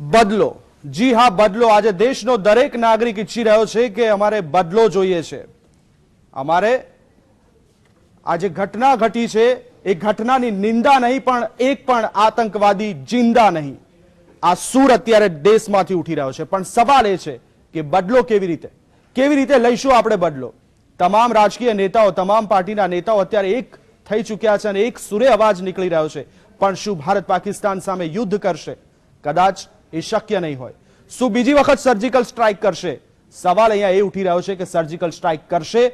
બદલો, જી હા બદલો। આજે દેશનો દરેક નાગરિક ઈચ્છી રહ્યો છે કે અમારે બદલો જોઈએ છે। અમારે આ જે ઘટના ઘટી છે એ ઘટનાની નિંદા નહીં, પણ એક પણ આતંકવાદી જિંદા નહીં। આ સૂર અત્યારે દેશમાંથી ઉઠી રહ્યો છે, પણ સવાલ એ છે કે બદલો કેવી રીતે લઈશું આપણે બદલો। તમામ રાજકીય નેતાઓ, તમામ પાર્ટીના નેતાઓ અત્યારે એક થઈ ચૂક્યા છે અને એક સુરે અવાજ નીકળી રહ્યો છે, પણ શું ભારત પાકિસ્તાન સામે યુદ્ધ કરશે? કદાચ એ શક્ય નહીં હોય। શું બીજી વખત સર્જિકલ સ્ટ્રાઇક કરશે? સવાલ અહીંયા એ ઉઠી રહ્યો છે કે સર્જિકલ સ્ટ્રાઇક કરશે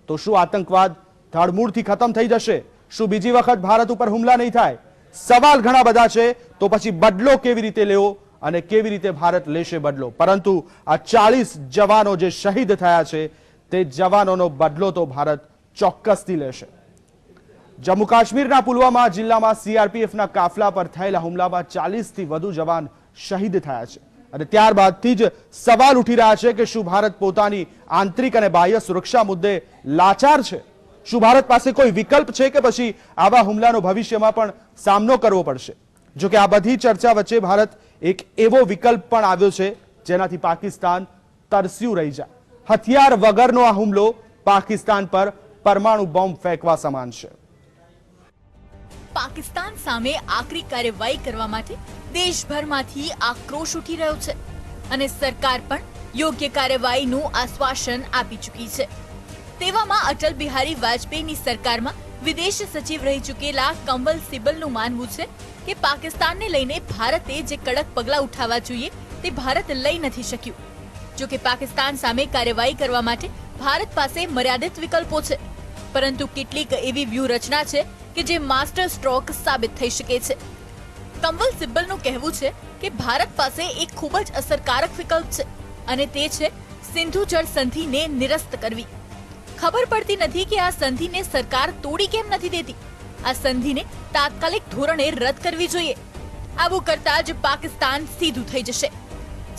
તો શું આતંકવાદ ધડમૂળથી ખતમ થઈ જશે? શું બીજી વખત ભારત ઉપર હુમલા નહીં થાય? સવાલ ઘણા બધા છે। તો પછી બદલો કેવી રીતે લેવો અને કેવી રીતે ભારત લેશે બદલો? પરંતુ આ 40 જવાનો જે શહીદ થયા છે તે જવાનોનો બદલો તો ભારત ચોક્કસથી લેશે। જમ્મુ કાશ્મીરના પુલવામા જિલ્લામાં સીઆરપીએફના કાફલા પર થયેલા હુમલામાં 40થી વધુ જવાન શહીદ થયા છે અને ત્યારબાદથી જ સવાલ ઉઠી રહ્યા છે કે શું ભારત પોતાની આંતરિક અને બાહ્ય સુરક્ષા મુદ્દે લાચાર છે? શું ભારત પાસે કોઈ વિકલ્પ છે કે પછી આવા હુમલાનો ભવિષ્યમાં પણ સામનો કરવો પડશે? જો કે આ બધી ચર્ચા વચ્ચે ભારત એક એવો વિકલ્પ પણ આવ્યો છે જેનાથી પાકિસ્તાન તરસ્યું રહી જાય। હથિયાર વગરનો આ હુમલો પાકિસ્તાન પર પરમાણુ બોમ્બ ફેંકવા સમાન છે। પાકિસ્તાન સામે આકરી કાર્યવાહી કરવા માટે દેશભરમાંથી આક્રોશ ઉઠી રહ્યો છે અને સરકાર પણ યોગ્ય કાર્યવાહીનું આશ્વાસન આપી ચૂકી છે। તેવામાં અટલ બિહારી વાજપેયીની સરકારમાં વિદેશ સચિવ રહી ચૂકેલા કંવલ સિબ્બલનું માનવું છે કે પાકિસ્તાનને લઈને ભારતે જે કડક પગલાં ઉઠાવવા જોઈએ તે ભારત લઈ નથી શક્યું। જો કે પાકિસ્તાન સામે કાર્યવાહી કરવા માટે ભારત પાસે મર્યાદિત વિકલ્પો છે, પરંતુ કેટલીક એવી વ્યૂહરચના છે કે જે માસ્ટર સ્ટ્રોક સાબિત થઈ શકે છે। કંવલ સિબ્બલનું કહેવું છે કે ભારત પાસે એક ખૂબ જ અસરકારક વિકલ્પ છે અને તે છે સિંધુ જળ સંધિને નિરસ્ત કરવી। ખબર પડતી નથી કે આ સંધિને સરકાર તોડી કેમ નથી દેતી। આ સંધિને તાત્કાલિક ધોરણે રદ કરવી જોઈએ। આવું કરતા જ પાકિસ્તાન સીધું થઈ જશે।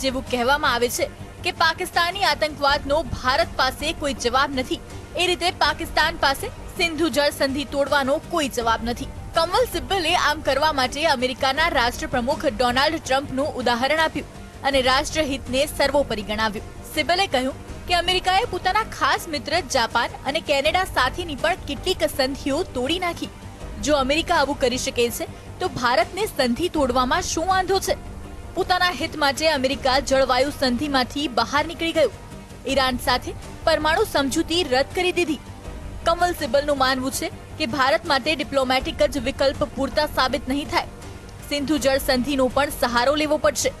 જેવું કહેવામાં આવે છે કે પાકિસ્તાની આતંકવાદનો ભારત પાસે કોઈ જવાબ નથી, એ રીતે પાકિસ્તાન પાસે સિંધુ જળ સંધિ તોડવાનો કોઈ જવાબ નથી। કંવલ સિબ્બલે આમ કરવા માટે અમેરિકાના રાષ્ટ્રપ્રમુખ ડોનાલ્ડ ટ્રમ્પનું ઉદાહરણ આપ્યું અને રાષ્ટ્રહિતને સર્વોપરી ગણાવ્યું। સિબ્બલે કહ્યું કે અમેરિકાએ પોતાના ખાસ મિત્ર જાપાન અને કેનેડા સાથેની પણ કેટલીક સંધિઓ તોડી નાખી। જો અમેરિકા આવું કરી શકે છે તો ભારતને સંધિ તોડવામાં શું વાંધો છે? પોતાના હિત માટે અમેરિકા જળવાયુ સંધિમાંથી બહાર નીકળી ગયું, ઈરાન સાથે પરમાણુ સમજૂતી રદ કરી દીધી। કંવલ સિબ્બલનું માનવું છે કે ભારત માટે ડિપ્લોમેટિક જ વિકલ્પ પૂરતા સાબિત નહીં થાય। સિંધુ જળ સંધિનો પણ સહારો લેવો પડશે।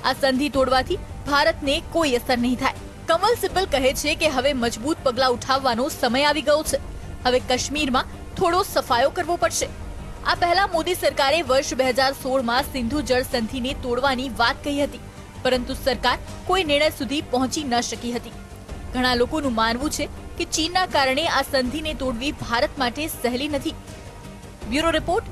આ સંધિ તોડવાથી ભારતને કોઈ અસર નહીં થાય। કંવલ સિબ્બલ કહે છે કે હવે મજબૂત પગલાં ઉઠાવવાનો સમય આવી ગયો છે। હવે કાશ્મીરમાં થોડો સફાયો કરવો પડશે। આ પહેલા મોદી સરકારે વર્ષ 2016માં સિંધુ જળ સંધિને તોડવાની વાત કહી હતી, પરંતુ સરકાર કોઈ નિર્ણય સુધી પહોંચી ન શકી હતી। ઘણા લોકોનું માનવું છે કે ચીનના કારણે આ સંધિને તોડવી ભારત માટે સહેલી નથી। Bureau report.